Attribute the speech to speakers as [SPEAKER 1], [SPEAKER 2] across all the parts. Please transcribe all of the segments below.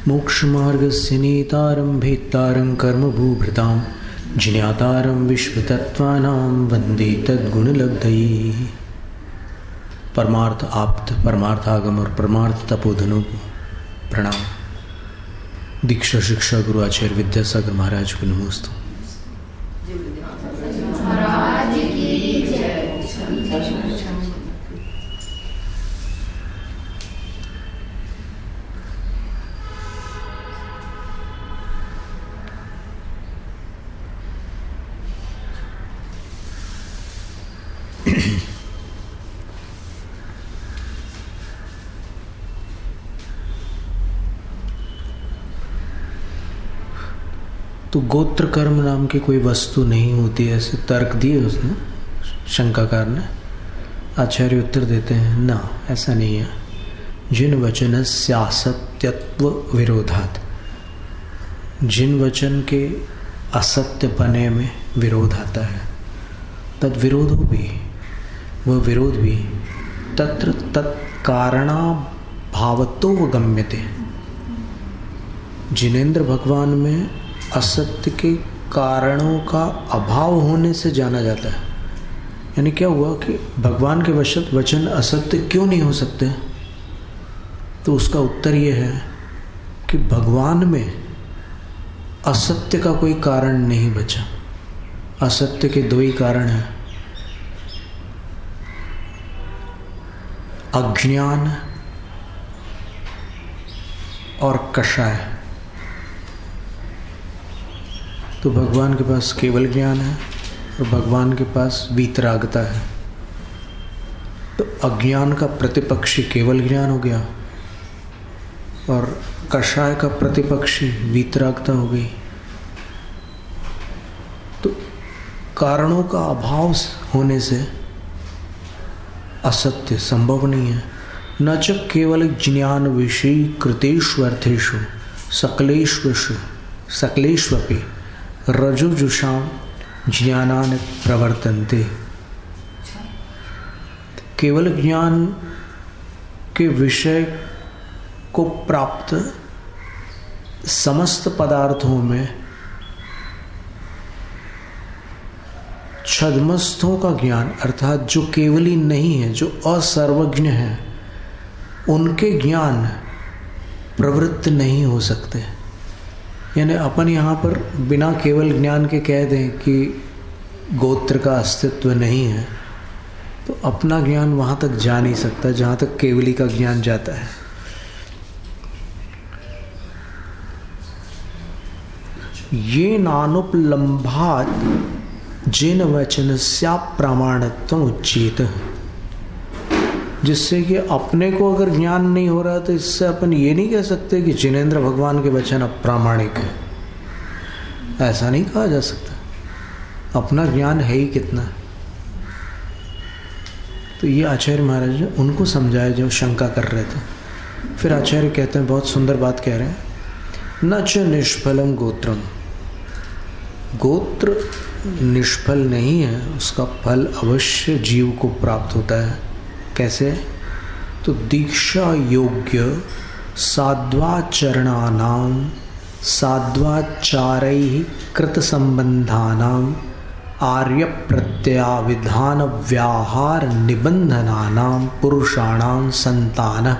[SPEAKER 1] मोक्षमार्गस्य नेतारं भेत्तारं कर्मभूभृतां ज्ञातारं विश्वतत्त्वानां वन्दे तद्गुणलब्धये। परमार्थ आप्त, परमार्थागम और परमार्थ तपोधनों को प्रणाम। दीक्षा शिक्षा गुरु आचार्य विद्यासागर महाराज को नमोस्तु। तो गोत्र कर्म नाम की कोई वस्तु नहीं होती, ऐसे तर्क दिए उसने, शंकाकार ने। आचार्य उत्तर देते हैं ना, ऐसा नहीं है। जिन वचनस्यासत्यत्व विरोधात्, जिन वचन के असत्य पने में विरोध आता है, तद विरोधो भी, वह विरोध भी तत्र तत्कारणा भावतो गम्यते। जिनेंद्र भगवान में असत्य के कारणों का अभाव होने से जाना जाता है। यानी क्या हुआ कि भगवान के वचन असत्य क्यों नहीं हो सकते? तो उसका उत्तर यह है कि भगवान में असत्य का कोई कारण नहीं बचा। असत्य के दो ही कारण हैं, अज्ञान और कषाय। तो भगवान के पास केवल ज्ञान है और भगवान के पास वीतरागता है। तो अज्ञान का प्रतिपक्षी केवल ज्ञान हो गया और कषाय का प्रतिपक्षी वीतरागता हो गई। तो कारणों का अभाव होने से असत्य संभव नहीं है। न च केवल ज्ञान विषयी कृतेषु अर्थेषु सकलेष्वपि रजुजुषाम ज्ञानान प्रवर्तन्ते। केवल ज्ञान के विषय को प्राप्त समस्त पदार्थों में छद्मस्थों का ज्ञान, अर्थात जो केवली नहीं है, जो असर्वज्ञ है, उनके ज्ञान प्रवृत्त नहीं हो सकते। यानी अपन यहाँ पर बिना केवल ज्ञान के कह दें कि गोत्र का अस्तित्व नहीं है, तो अपना ज्ञान वहाँ तक जा नहीं सकता जहाँ तक केवली का ज्ञान जाता है। ये नानुपलम्भात् जिन वचनस्या प्रामाणत्वम उच्येत। जिससे कि अपने को अगर ज्ञान नहीं हो रहा तो इससे अपन ये नहीं कह सकते कि जिनेंद्र भगवान के वचन अप्रामाणिक है। ऐसा नहीं कहा जा सकता। अपना ज्ञान है ही कितना। तो ये आचार्य महाराज ने उनको समझाया जो शंका कर रहे थे। फिर आचार्य कहते हैं, बहुत सुंदर बात कह रहे हैं, न च निष्फलम गोत्रम। गोत्र निष्फल नहीं है, उसका फल अवश्य जीव को प्राप्त होता है। कैसे? तो दीक्षा योग्य साध्वाचरणानां साध्वाचारैः कृत संबंधानां आर्य प्रत्याविधान व्याहार निबंधनानां पुरुषाणां संतानः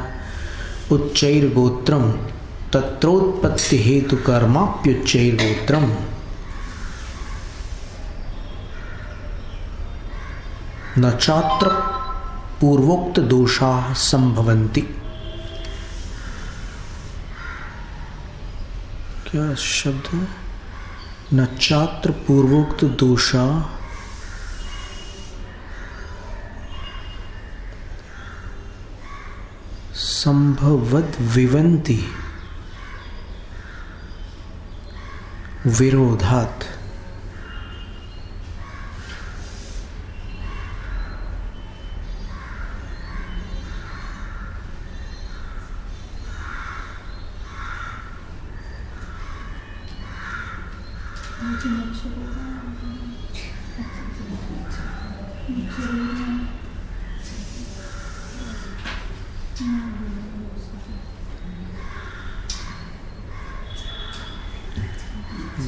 [SPEAKER 1] उच्चैर्गोत्रम तत्रोत्पत्ति हेतु कर्माप्युच्चैर्गोत्रम। न चात्र पूर्वोक्त दोषा संभवन्ति। क्या शब्द है? न चात्र पूर्वोक्त दोषा संभवद विवन्ति विरोधात्।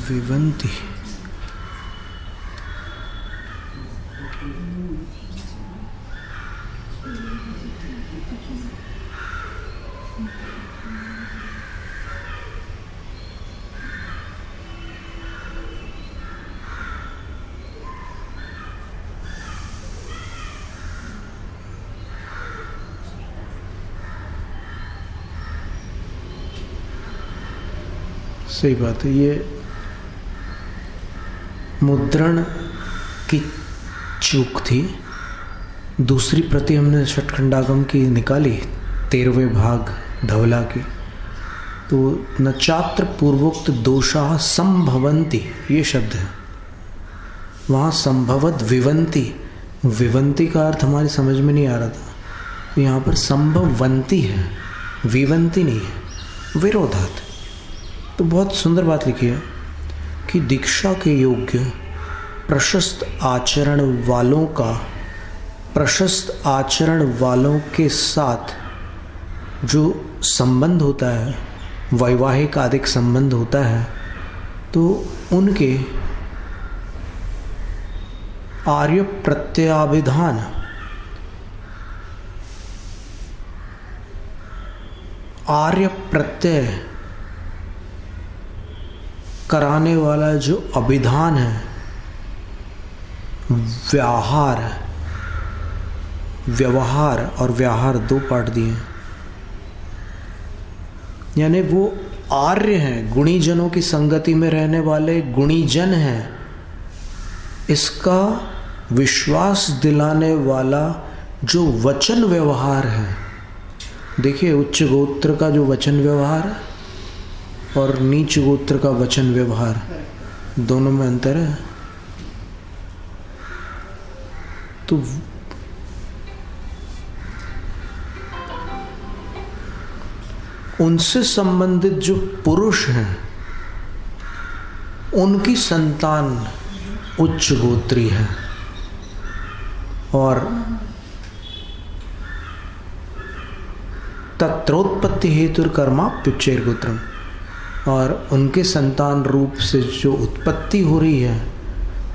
[SPEAKER 1] विवंती। सही बात है। ये मुद्रण की चूक थी। दूसरी प्रति हमने षटखंडागम की निकाली 13वें भाग धवला की, तो न चात्र पूर्वोक्त दोषाः संभवन्ति, ये शब्द है। वहाँ संभवत विवंती, विवंती का अर्थ हमारी समझ में नहीं आ रहा था। यहाँ पर संभवंती है, विवंती नहीं है, विरोधात। तो बहुत सुंदर बात लिखी है कि दीक्षा के योग्य प्रशस्त आचरण वालों का, प्रशस्त आचरण वालों के साथ जो संबंध होता है, वैवाहिक आदिक संबंध होता है, तो उनके आर्य प्रत्याभिधान, आर्य प्रत्यय कराने वाला जो अभिधान है, व्यवहार और व्याहार दो पार्ट दिए, यानी वो आर्य हैं, गुणीजनों की संगति में रहने वाले गुणीजन हैं। इसका विश्वास दिलाने वाला जो वचन व्यवहार है, देखिए उच्च गोत्र का जो वचन व्यवहार है और नीच गोत्र का वचन व्यवहार, दोनों में अंतर है। तो उनसे संबंधित जो पुरुष हैं, उनकी संतान उच्च गोत्री है, और तत्रोत्पत्ति हेतु कर्माप्युच्चैर गोत्रम, और उनके संतान रूप से जो उत्पत्ति हो रही है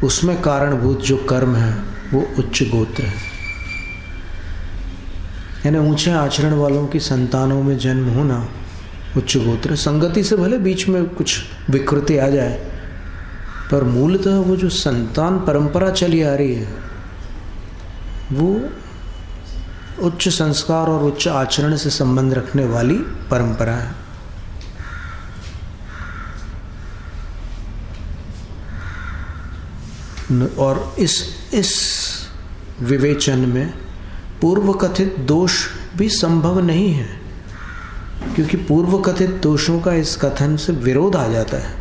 [SPEAKER 1] उसमें कारणभूत जो कर्म है वो उच्च गोत्र है। यानी ऊंचे आचरण वालों की संतानों में जन्म होना उच्च गोत्र। संगति से भले बीच में कुछ विकृति आ जाए, पर मूलतः वो जो संतान परंपरा चली आ रही है वो उच्च संस्कार और उच्च आचरण से संबंध रखने वाली परंपरा है। और इस विवेचन में पूर्व कथित दोष भी संभव नहीं है, क्योंकि पूर्व कथित दोषों का इस कथन से विरोध आ जाता है।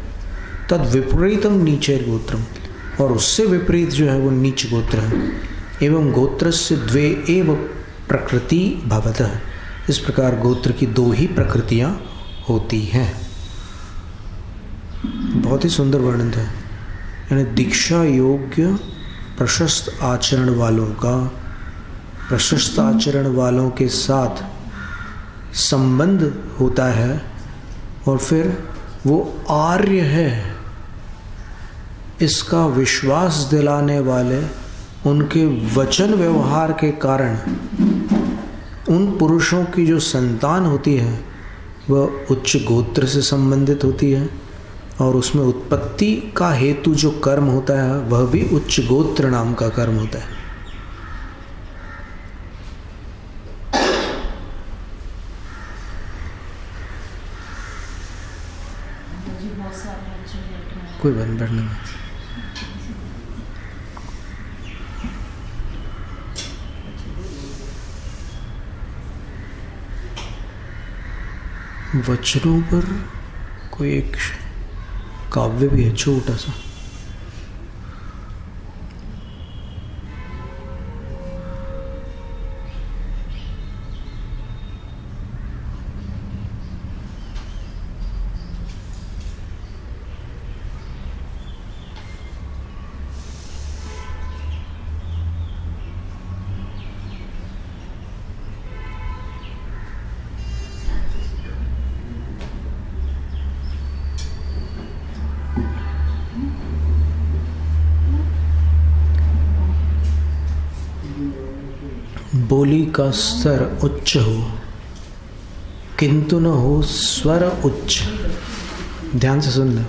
[SPEAKER 1] तद विपरीतम नीचैर गोत्रम, और उससे विपरीत जो है वो नीच गोत्र है। एवं गोत्रस्य द्वे एव प्रकृति भवतः, इस प्रकार गोत्र की दो ही प्रकृतियां होती हैं। बहुत ही सुंदर वर्णन है। यानी दीक्षा योग्य प्रशस्त आचरण वालों का, प्रशस्त आचरण वालों के साथ संबंध होता है, और फिर वो आर्य है, इसका विश्वास दिलाने वाले उनके वचन व्यवहार के कारण उन पुरुषों की जो संतान होती है वह उच्च गोत्र से संबंधित होती है, और उसमें उत्पत्ति का हेतु जो कर्म होता है वह भी उच्च गोत्र नाम का कर्म होता है। कोई बन बैठने में वचनों पर कोई एक काव्य भी है छोटा सा। बोली का स्तर उच्च हो किंतु न हो स्वर उच्च। ध्यान से सुनना।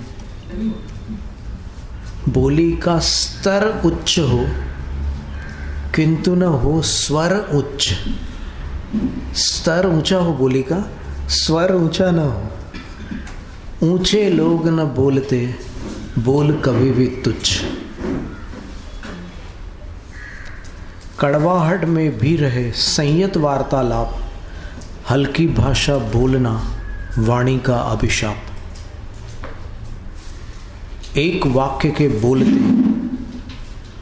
[SPEAKER 1] बोली का स्तर उच्च हो किंतु न हो स्वर उच्च। स्तर ऊंचा हो बोली का, स्वर ऊंचा न हो। ऊंचे लोग न बोलते, बोल कभी भी तुच्छ। कड़वाहट में भी रहे संयत वार्तालाप, हल्की भाषा बोलना वाणी का अभिशाप। एक वाक्य के बोलते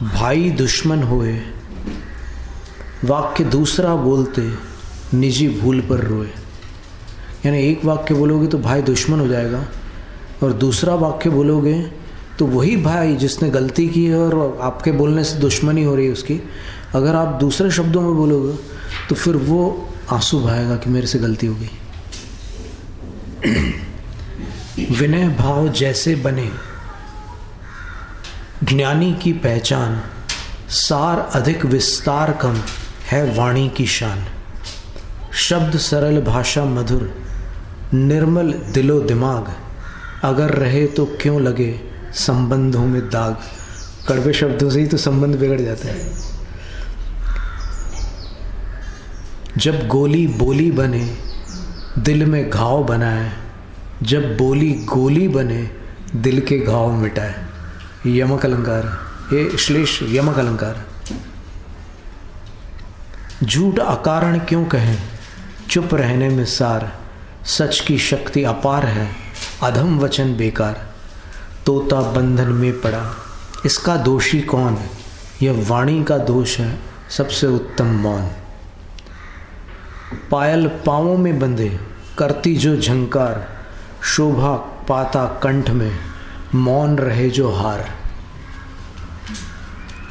[SPEAKER 1] भाई दुश्मन होए, वाक्य दूसरा बोलते निजी भूल पर रोए। यानी एक वाक्य बोलोगे तो भाई दुश्मन हो जाएगा, और दूसरा वाक्य बोलोगे तो वही भाई जिसने गलती की है और आपके बोलने से दुश्मनी हो रही है उसकी, अगर आप दूसरे शब्दों में बोलोगे तो फिर वो आंसू बहाएगा कि मेरे से गलती हो गई। विनय भाव जैसे बने ज्ञानी की पहचान, सार अधिक विस्तार कम है वाणी की शान। शब्द सरल भाषा मधुर, निर्मल दिलो दिमाग, अगर रहे तो क्यों लगे संबंधों में दाग। कड़वे शब्दों से ही तो संबंध बिगड़ जाता है। जब गोली बोली बने दिल में घाव बनाए, जब बोली गोली बने दिल के घाव मिटाए। यमक अलंकार, ये श्लेष यमक अलंकार। झूठ अकारण क्यों कहें, चुप रहने में सार, सच की शक्ति अपार है, अधम वचन बेकार। तोता बंधन में पड़ा, इसका दोषी कौन, यह वाणी का दोष है सबसे उत्तम मौन। पायल पाँवों में बंधे करती जो झंकार, शोभा पाता कंठ में मौन रहे जो हार।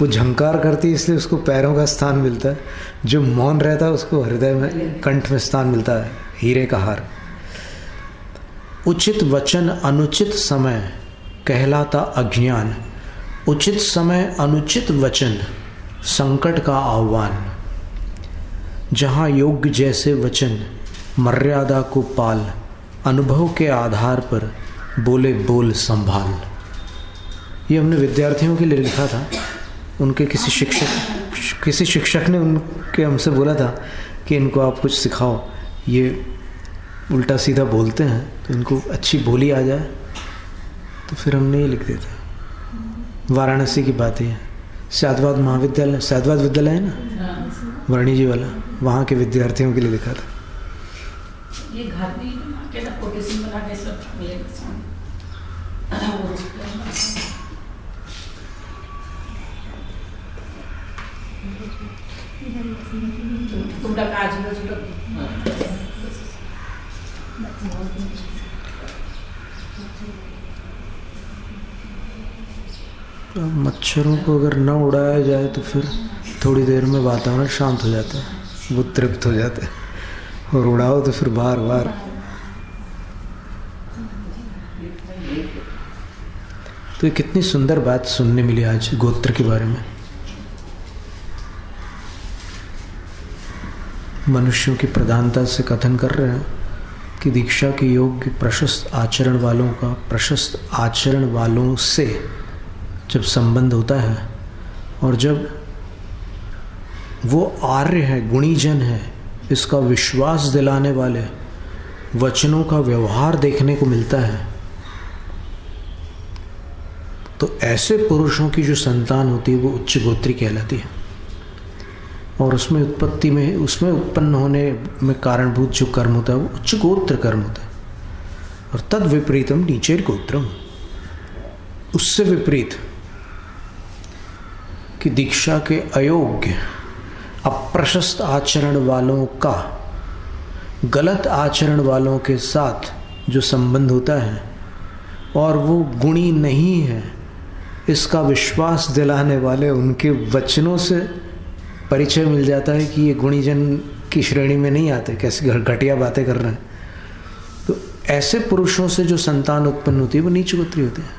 [SPEAKER 1] वो झंकार करती इसलिए उसको पैरों का स्थान मिलता है, जो मौन रहता है उसको हृदय में कंठ में स्थान मिलता है, हीरे का हार। उचित वचन अनुचित समय कहलाता अज्ञान, उचित समय अनुचित वचन संकट का आह्वान। जहाँ योग्य जैसे वचन मर्यादा को पाल, अनुभव के आधार पर बोले बोल संभाल। ये हमने विद्यार्थियों के लिए लिखा था। उनके किसी शिक्षक ने उनके हमसे बोला था कि इनको आप कुछ सिखाओ, ये उल्टा सीधा बोलते हैं तो इनको अच्छी बोली आ जाए। तो फिर हमने ये लिख दिया था। वाराणसी की बात है, सैदवाद महाविद्यालय, सैदवाद विद्यालय है ना वर्णी जी वाला, वहाँ के विद्यार्थियों के लिए लिखा था।
[SPEAKER 2] ये घर भी कैसा कोटेशन बना के सब
[SPEAKER 1] मच्छरों को अगर न उड़ाया जाए तो फिर थोड़ी देर में वातावरण शांत हो जाता है, वो तृप्त हो जाते हैं, और उड़ाओ तो फिर बार बार। तो ये कितनी सुंदर बात सुनने मिली आज गोत्र के बारे में। मनुष्यों की प्रधानता से कथन कर रहे हैं कि दीक्षा के योग्य प्रशस्त आचरण वालों का प्रशस्त आचरण वालों से जब संबंध होता है, और जब वो आर्य है, गुणीजन है, इसका विश्वास दिलाने वाले वचनों का व्यवहार देखने को मिलता है, तो ऐसे पुरुषों की जो संतान होती है वो उच्च गोत्री कहलाती है। और उसमें उत्पत्ति में, उसमें उत्पन्न होने में कारणभूत जो कर्म होता है वो उच्च गोत्र कर्म होता है। और तद विपरीतम नीचेर गोत्रम, उससे विपरीत कि दीक्षा के अयोग्य अप्रशस्त आचरण वालों का गलत आचरण वालों के साथ जो संबंध होता है और वो गुणी नहीं है, इसका विश्वास दिलाने वाले उनके वचनों से परिचय मिल जाता है कि ये गुणीजन की श्रेणी में नहीं आते, कैसे घटिया बातें कर रहे हैं। तो ऐसे पुरुषों से जो संतान उत्पन्न होती है वो नीच गोत्री होती है।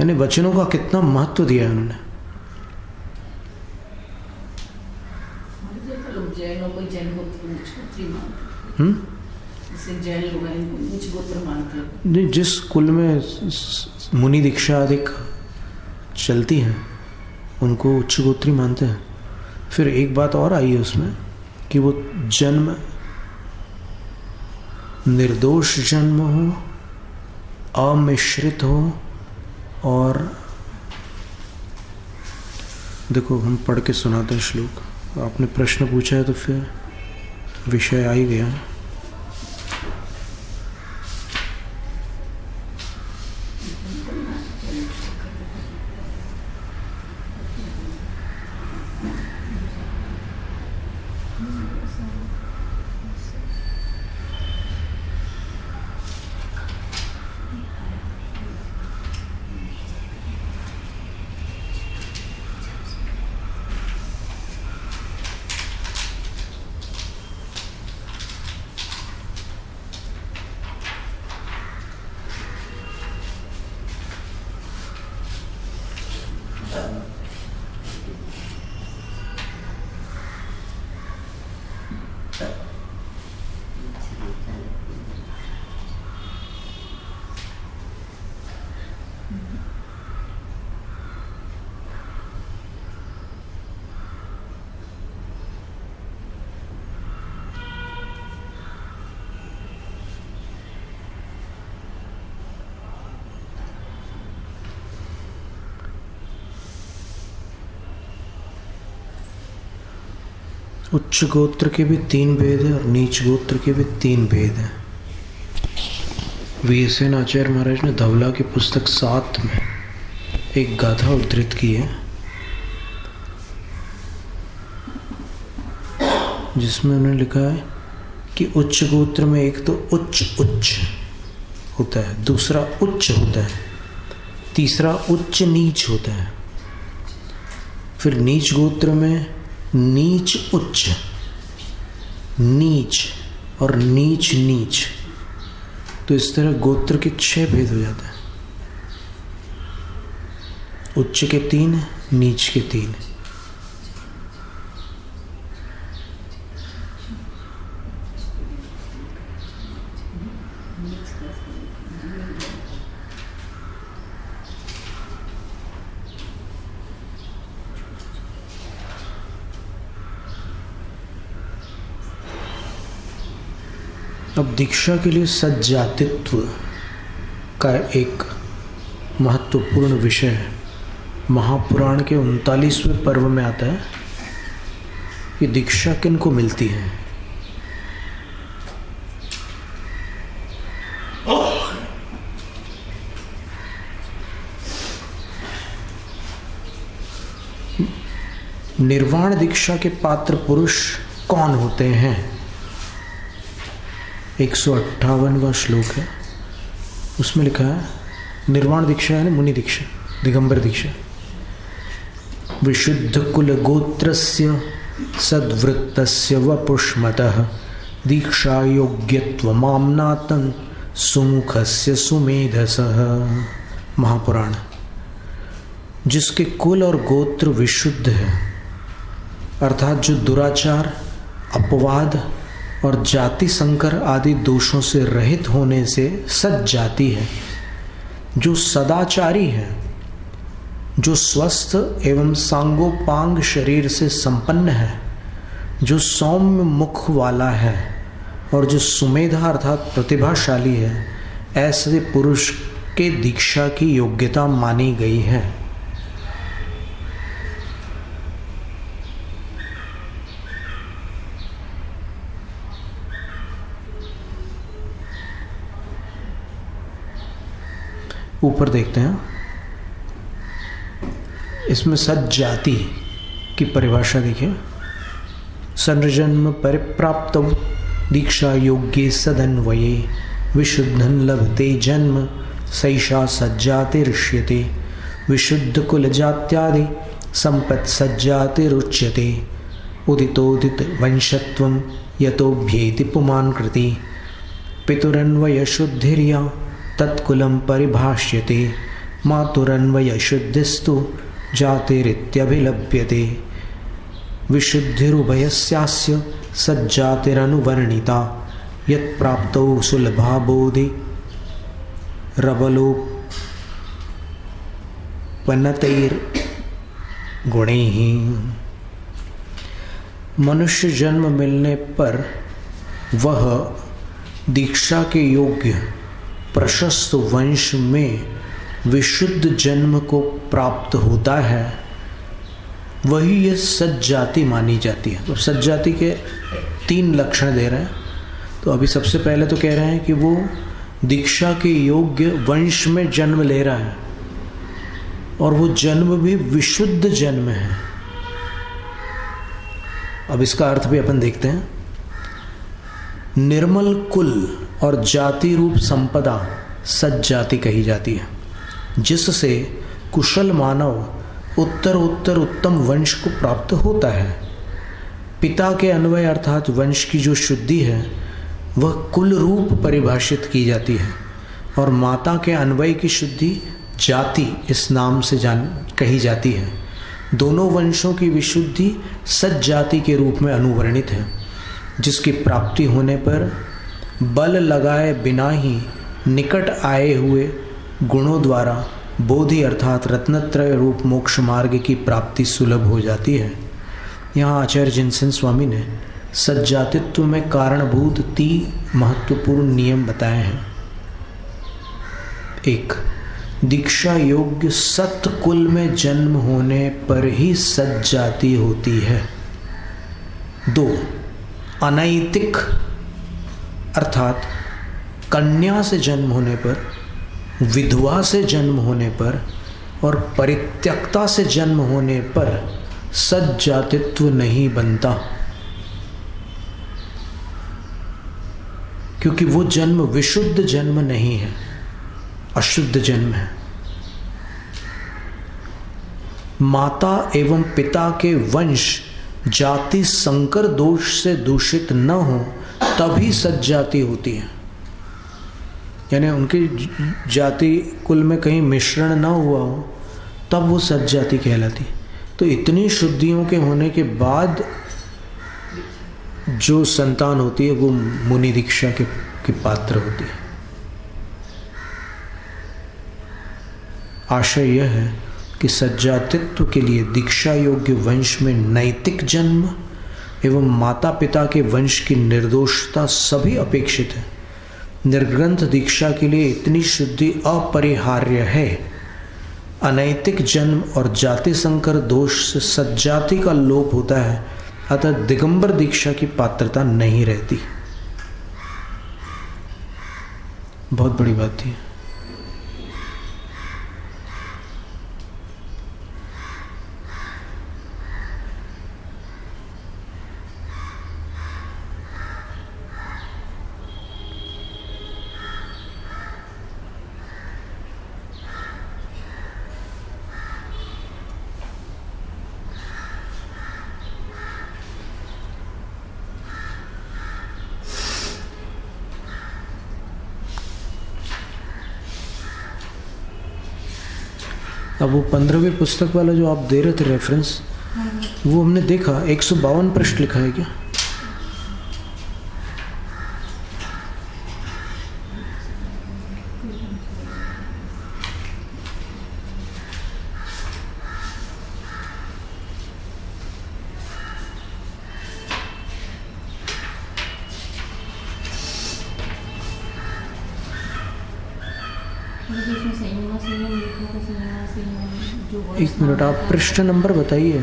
[SPEAKER 1] यानी वचनों का कितना महत्व दिया है उन्होंने।
[SPEAKER 2] गोत्री मानते हैं। जैसे जैन लोग हैं, इनको नीच गोत्र मानते हैं।
[SPEAKER 1] नहीं, जिस कुल में मुनि दीक्षा अधिक चलती है उनको उच्च गोत्री मानते हैं। फिर एक बात और आई है उसमें कि वो जन्म निर्दोष जन्म हो, अमिश्रित हो, और देखो हम पढ़ के सुनाते हैं श्लोक। आपने प्रश्न पूछा है तो फिर विषय आ ही गया। उच्च गोत्र के भी 3 भेद हैं और नीच गोत्र के भी 3 भेद हैं। वीएसएन आचार्य महाराज ने धवला की पुस्तक 7 में एक गाथा उद्धृत की है, जिसमें उन्होंने लिखा है कि उच्च गोत्र में एक तो उच्च उच्च होता है, दूसरा उच्च होता है, तीसरा उच्च नीच होता है, फिर नीच गोत्र में नीच उच्च, नीच और नीच नीच। तो इस तरह गोत्र के 6 भेद हो जाते हैं। उच्च के 3, नीच के 3। अब दीक्षा के लिए सज्जातित्व का एक महत्वपूर्ण विषय है। महापुराण के 39वें पर्व में आता है कि दीक्षा किन को मिलती है। निर्वाण दीक्षा के पात्र पुरुष कौन होते हैं? 158वां श्लोक है, उसमें लिखा है निर्वाण दीक्षा है मुनि दीक्षा, दिगंबर दीक्षा। विशुद्ध कुल गोत्रस्य सद्वृत्तस्य वपुष्मतः दीक्षा योग्यत्व मामनातं सुमुखस्य सुमेधसः। महापुराण। जिसके कुल और गोत्र विशुद्ध है, अर्थात जो दुराचार, अपवाद और जाति संकर आदि दोषों से रहित होने से सज्जाति है, जो सदाचारी है, जो स्वस्थ एवं सांगोपांग शरीर से संपन्न है, जो सौम्य मुख वाला है और जो सुमेधा अर्थात प्रतिभाशाली है, ऐसे पुरुष के दीक्षा की योग्यता मानी गई है। ऊपर देखते हैं, इसमें सज्जाति की परिभाषा देखिए। सनजन्म परिप्राप्तौ दीक्षा योग्ये सदन्वये विशुद्धं लभते जन्म सैषा सज्जातिरुच्यते। विशुद्ध कुल जात्यादि संपत् सज्जातिरुच्यते। उदितोदित वंशत्वं यतोभ्येति पुमान् कृति। पितुरन्वय शुद्धिर्या तत्कुलं परिभाष्यते। मातुरन्वय शुद्धिस्तु जातिरित्यभिलभ्यते। विशुद्धिरुभयस्यास्य सज्जातिरनुवर्णिता यत् प्राप्तौ सुलभा बोधि रबलोपनतैर्गुणैः। मनुष्य जन्म मिलने पर वह दीक्षा के योग्य प्रशस्त वंश में विशुद्ध जन्म को प्राप्त होता है। वही ये सज्जाति मानी जाती है। तो सज्जाति के 3 लक्षण दे रहे हैं। तो अभी सबसे पहले तो कह रहे हैं कि वो दीक्षा के योग्य वंश में जन्म ले रहा है और वो जन्म भी विशुद्ध जन्म है। अब इसका अर्थ भी अपन देखते हैं। निर्मल कुल और जाति रूप संपदा सज्जाति कही जाती है, जिससे कुशल मानव उत्तर उत्तम वंश को प्राप्त होता है। पिता के अन्वय अर्थात वंश की जो शुद्धि है वह कुल रूप परिभाषित की जाती है और माता के अन्वय की शुद्धि जाति इस नाम से कही जाती है। दोनों वंशों की विशुद्धि सज्जाति के रूप में अनुवर्णित है, जिसकी प्राप्ति होने पर बल लगाए बिना ही निकट आए हुए गुणों द्वारा बोधि अर्थात रत्नत्रय रूप मोक्ष मार्ग की प्राप्ति सुलभ हो जाती है। यहाँ आचार्य जिनसेन स्वामी ने सज्जातित्व में कारणभूत 3 महत्वपूर्ण नियम बताए हैं। 1. दीक्षा योग्य सत्कुल में जन्म होने पर ही सज्जाति होती है। 2. अनैतिक अर्थात कन्या से जन्म होने पर, विधवा से जन्म होने पर और परित्यक्ता से जन्म होने पर सज्जातित्व नहीं बनता, क्योंकि वो जन्म विशुद्ध जन्म नहीं है, अशुद्ध जन्म है। माता एवं पिता के वंश जाति संकर दोष से दूषित न हो तभी सज्जाति होती है। यानी उनकी जाति कुल में कहीं मिश्रण न हुआ हो तब वो सज्जाति कहलाती। तो इतनी शुद्धियों के होने के बाद जो संतान होती है वो मुनि दीक्षा के पात्र होती है। आशय यह है कि सज्जातित्व के लिए दीक्षा योग्य वंश में नैतिक जन्म एवं माता पिता के वंश की निर्दोषता सभी अपेक्षित है। निर्ग्रंथ दीक्षा के लिए इतनी शुद्धि अपरिहार्य है। अनैतिक जन्म और जाति संकर दोष से सज्जाति का लोप होता है, अतः दिगंबर दीक्षा की पात्रता नहीं रहती। बहुत बड़ी बात थी। अब वो 15वीं पुस्तक वाला जो आप दे रहे थे रेफरेंस, वो हमने देखा 152 पृष्ठ लिखा है क्या? एक मिनट, आप पृष्ठ नंबर बताइए।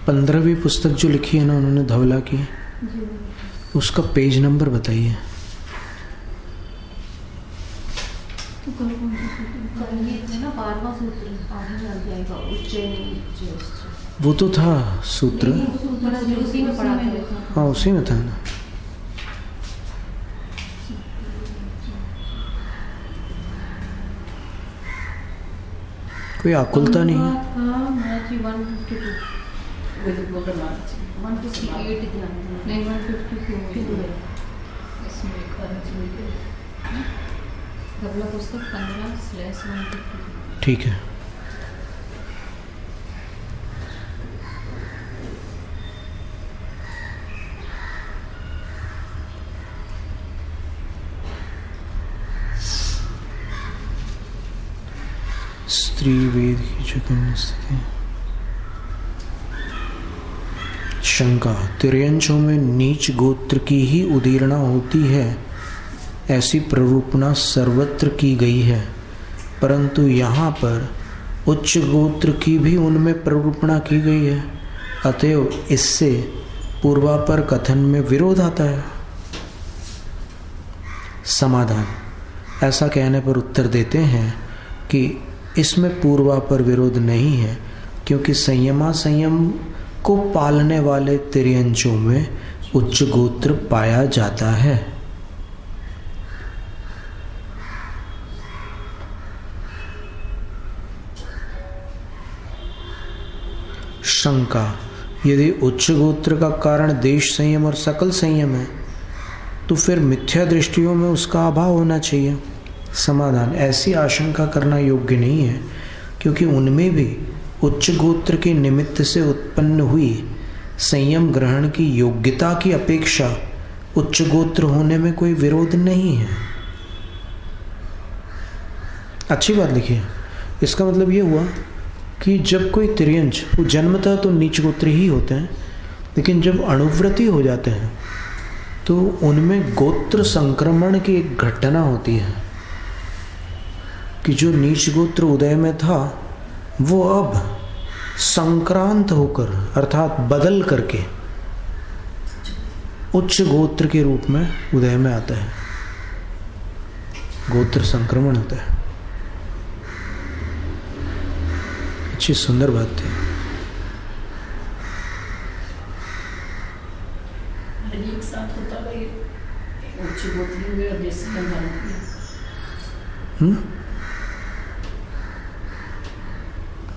[SPEAKER 1] पंद्रहवीं पुस्तक जो लिखी है ना उन्होंने धवला की, उसका पेज नंबर बताइए। वो तो था सूत्र, हाँ उसी में था ना। कोई आकुलता नहीं है।
[SPEAKER 2] अगला पुस्तक 15/1।
[SPEAKER 1] ठीक है। स्त्री वेद की जगन स्थिति। शंका, तिर्यंचों में नीच गोत्र की ही उदीरणा होती है, ऐसी प्ररूपणा सर्वत्र की गई है, परंतु यहाँ पर उच्च गोत्र की भी उनमें प्ररूपणा की गई है, अतएव इससे पूर्वापर कथन में विरोध आता है। समाधान, ऐसा कहने पर उत्तर देते हैं कि इसमें पूर्वापर विरोध नहीं है, क्योंकि संयम को पालने वाले तिर्यंचों में उच्च गोत्र पाया जाता है। शंका, यदि उच्च गोत्र का कारण देश संयम और सकल संयम है, तो फिर मिथ्या दृष्टियों में उसका अभाव होना चाहिए। समाधान, ऐसी आशंका करना योग्य नहीं है, क्योंकि उनमें भी उच्च गोत्र के निमित्त से उत्पन्न हुई संयम ग्रहण की योग्यता की अपेक्षा उच्च गोत्र होने में कोई विरोध नहीं है। अच्छी बात लिखी है। इसका मतलब ये हुआ कि जब कोई तिर्यंच, वो जन्मतः तो नीच गोत्र ही होते हैं, लेकिन जब अणुव्रती हो जाते हैं तो उनमें गोत्र संक्रमण की एक घटना होती है कि जो नीच गोत्र उदय में था वो अब संक्रांत होकर, अर्थात बदल करके उच्च गोत्र के रूप में उदय में आता है। गोत्र संक्रमण होता है। अच्छी सुंदर बात थी।
[SPEAKER 2] एक साथ होता है, उच्च गोत्री हुए और देश संयम धारण किया।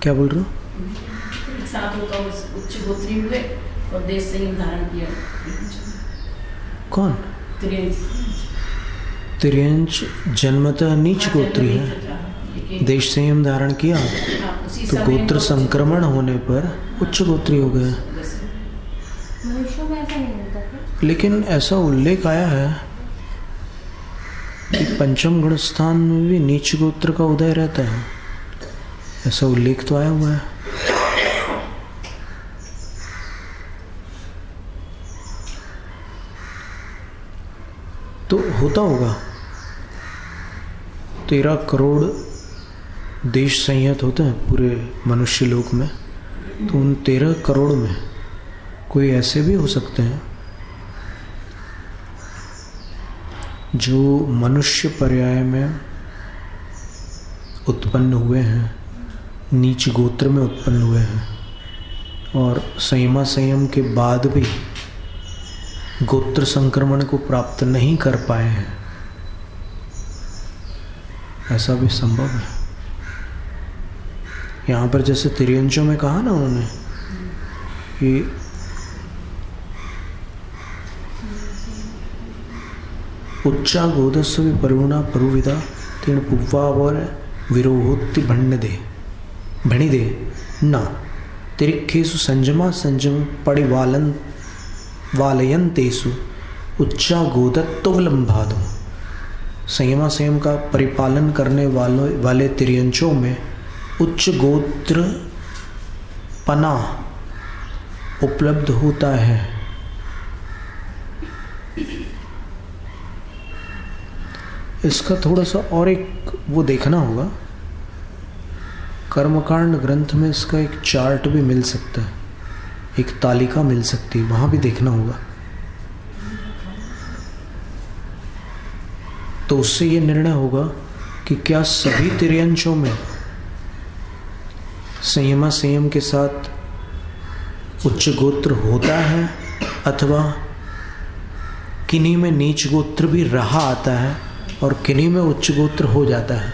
[SPEAKER 1] क्या बोल रहे हो?
[SPEAKER 2] एक साथ होता है, उच्च गोत्री हुए और देश संयम धारण किया।
[SPEAKER 1] कौन?
[SPEAKER 2] तिर्यंच
[SPEAKER 1] जन्मतः नीच गोत्री है, देश संयम धारण किया तो गोत्र संक्रमण होने पर उच्च गोत्री हो गए।
[SPEAKER 2] मनुष्यों में ऐसा नहीं होता है।
[SPEAKER 1] लेकिन ऐसा उल्लेख आया है कि पंचम गुण स्थान में भी नीच गोत्र का उदय रहता है, ऐसा उल्लेख तो आया हुआ है। तो होता होगा 13 करोड़ देश संयत होते हैं पूरे मनुष्य लोक में, तो उन 13 करोड़ में कोई ऐसे भी हो सकते हैं जो मनुष्य पर्याय में उत्पन्न हुए हैं, नीच गोत्र में उत्पन्न हुए हैं और संयम के बाद भी गोत्र संक्रमण को प्राप्त नहीं कर पाए हैं। ऐसा भी संभव है। यहाँ पर जैसे तिर्यंचों में कहा ना उन्होंने कि उच्चा गोदस्व परिगुणा परुविदा तीर्ण पुव्वा और विरोहोत्ति भणिदे न तिरिखेसु संजमा संजम परिवालन वालयंतेसु उच्चा गोदत्तोवलंभादो। संयम का परिपालन करने वाले तिर्यंचों में उच्च गोत्र पना उपलब्ध होता है। इसका थोड़ा सा और एक वो देखना होगा, कर्मकांड ग्रंथ में इसका एक चार्ट भी मिल सकता है, एक तालिका मिल सकती है, वहां भी देखना होगा। तो उससे ये निर्णय होगा कि क्या सभी तिर्यंचों में संयम के साथ उच्च गोत्र होता है अथवा किन्हीं में नीच गोत्र भी रहा आता है और किन्हीं में उच्च गोत्र हो जाता है,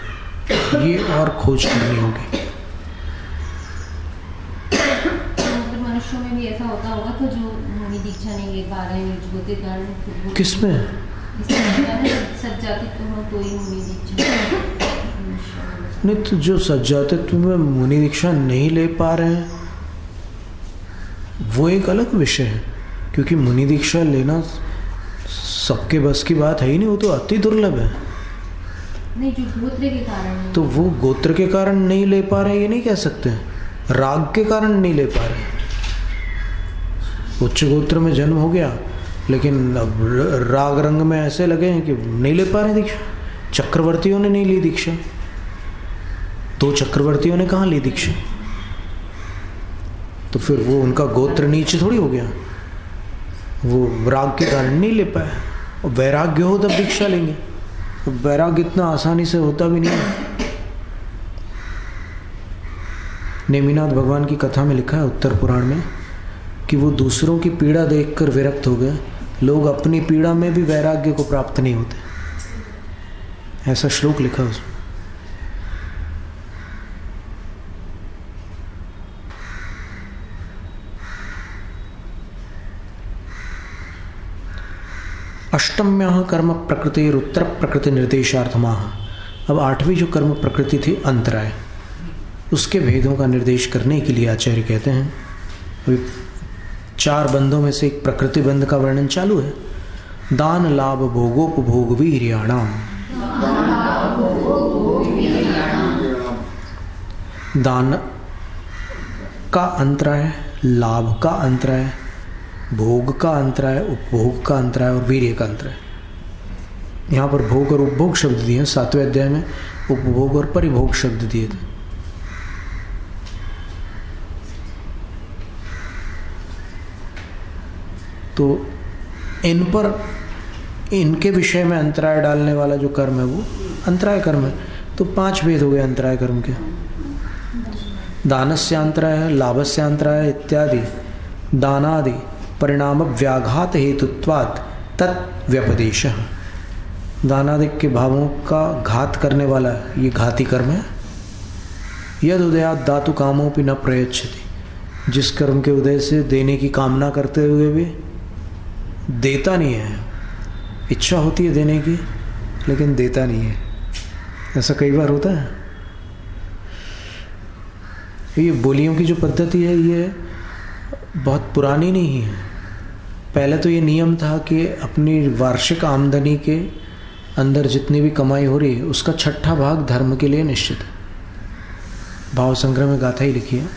[SPEAKER 1] ये और खोज करनी होगी।
[SPEAKER 2] मनुष्यों में भी ऐसा होता होगा तो जो दीक्षा नहीं ले पा रहे हैं नीच गोत्र कारण।
[SPEAKER 1] किसमें?
[SPEAKER 3] सज्जातित्व हो तो ही मुनि दीक्षा।
[SPEAKER 1] नहीं तो जो सज्जातित्व में मुनि दीक्षा नहीं ले पा रहे हैं वो एक अलग विषय है, क्योंकि मुनि दीक्षा लेना सबके बस की बात है ही नहीं, वो तो अति दुर्लभ है।
[SPEAKER 3] नहीं, जो गोत्र के कारण,
[SPEAKER 1] तो वो गोत्र के कारण नहीं ले पा रहे ये नहीं कह सकते, राग के कारण नहीं ले पा रहे। उच्च गोत्र में जन्म हो गया लेकिन अब राग रंग में ऐसे लगे हैं कि नहीं ले पा रहे दीक्षा। चक्रवर्तियों ने नहीं ली दीक्षा, 2 चक्रवर्तियों ने कहाँ ली दीक्षा, तो फिर वो उनका गोत्र नीचे थोड़ी हो गया, वो राग के कारण नहीं ले पाए। और वैराग्य हो तब दीक्षा लेंगे, वैराग्य इतना आसानी से होता भी नहीं है। नेमिनाथ भगवान की कथा में लिखा है उत्तर पुराण में कि वो दूसरों की पीड़ा देखकर विरक्त हो गए, लोग अपनी पीड़ा में भी वैराग्य को प्राप्त नहीं होते, ऐसा श्लोक लिखा उसमें। अष्टम्यः कर्म प्रकृतिरुत्तर प्रकृति निर्देशार्थमाः। अब 8वीं जो कर्म प्रकृति थी अंतराय, उसके भेदों का निर्देश करने के लिए आचार्य कहते हैं, अभी 4 बंधों में से एक प्रकृति बंध का वर्णन चालू है। दान लाभ भोगोपभोग वीर्याणाम। दान का अंतराय, लाभ का अंतराय, भोग का अंतराय, उपभोग का अंतराय और वीर्य का अंतराय। यहाँ पर भोग और उपभोग शब्द दिए हैं, 7वें अध्याय में उपभोग और परिभोग शब्द दिए थे। तो इन पर, इनके विषय में अंतराय डालने वाला जो कर्म है वो अंतराय कर्म है। तो 5 भेद हो गए अंतराय कर्म के। दानस्य अंतराय, लाभस्य अंतराय इत्यादि दानादि परिणाम व्याघात हेतुत्वात् तत् व्यपदेशः। दानादिक के भावों का घात करने वाला ये घाती कर्म है। यद उदयात् दातु कामोपि न प्रयच्छति। जिस कर्म के उदय से देने की कामना करते हुए भी देता नहीं है, इच्छा होती है देने की लेकिन देता नहीं है, ऐसा कई बार होता है। ये बोलियों की जो पद्धति है ये बहुत पुरानी नहीं है। पहले तो ये नियम था कि अपनी वार्षिक आमदनी के अंदर जितनी भी कमाई हो रही है उसका 6ठा भाग धर्म के लिए निश्चित है। भाव संग्रह में गाथा ही लिखी है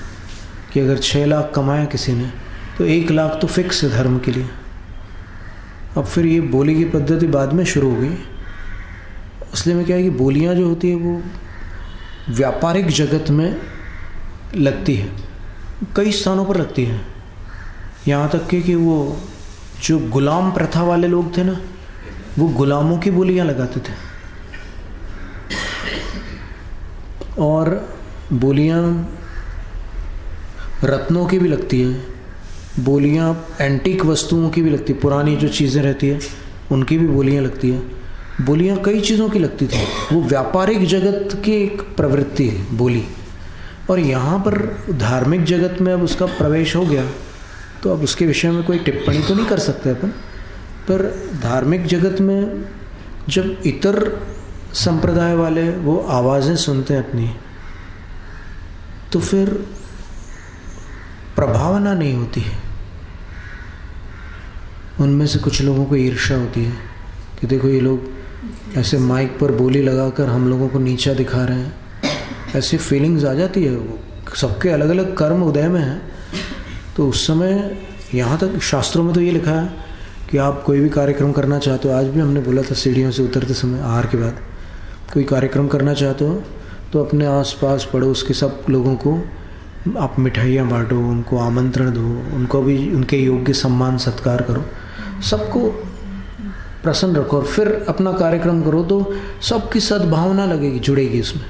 [SPEAKER 1] कि अगर 6 लाख कमाया किसी ने तो 1 लाख तो फिक्स है धर्म के लिए। अब फिर ये बोली की पद्धति बाद में शुरू हो गई, इसलिए में क्या है कि बोलियाँ जो होती है वो व्यापारिक जगत में लगती है, कई स्थानों पर लगती है। यहाँ तक कि वो जो गुलाम प्रथा वाले लोग थे ना, वो गुलामों की बोलियाँ लगाते थे। और बोलियाँ रत्नों की भी लगती है, बोलियाँ एंटीक वस्तुओं की भी लगती है, पुरानी जो चीज़ें रहती है उनकी भी बोलियाँ लगती है। बोलियाँ कई चीज़ों की लगती थी, वो व्यापारिक जगत की एक प्रवृत्ति है बोली। और यहाँ पर धार्मिक जगत में अब उसका प्रवेश हो गया तो अब उसके विषय में कोई टिप्पणी तो नहीं कर सकते अपन, पर धार्मिक जगत में जब इतर संप्रदाय वाले वो आवाज़ें सुनते हैं अपनी, तो फिर प्रभावना नहीं होती है। उनमें से कुछ लोगों को ईर्ष्या होती है कि देखो ये लोग ऐसे माइक पर बोली लगाकर हम लोगों को नीचा दिखा रहे हैं, ऐसी फीलिंग्स आ जाती है। सबके अलग अलग कर्म उदय में है, तो उस समय यहाँ तक शास्त्रों में तो ये लिखा है कि आप कोई भी कार्यक्रम करना चाहते हो, आज भी हमने बोला था सीढ़ियों से उतरते समय आहार के बाद, कोई कार्यक्रम करना चाहते हो तो अपने आसपास पड़ोस के सब लोगों को आप मिठाइयाँ बांटो, उनको आमंत्रण दो, उनको भी उनके योग्य सम्मान सत्कार करो, सबको प्रसन्न रखो और फिर अपना कार्यक्रम करो, तो सबकी सद्भावना लगेगी, जुड़ेगी इसमें।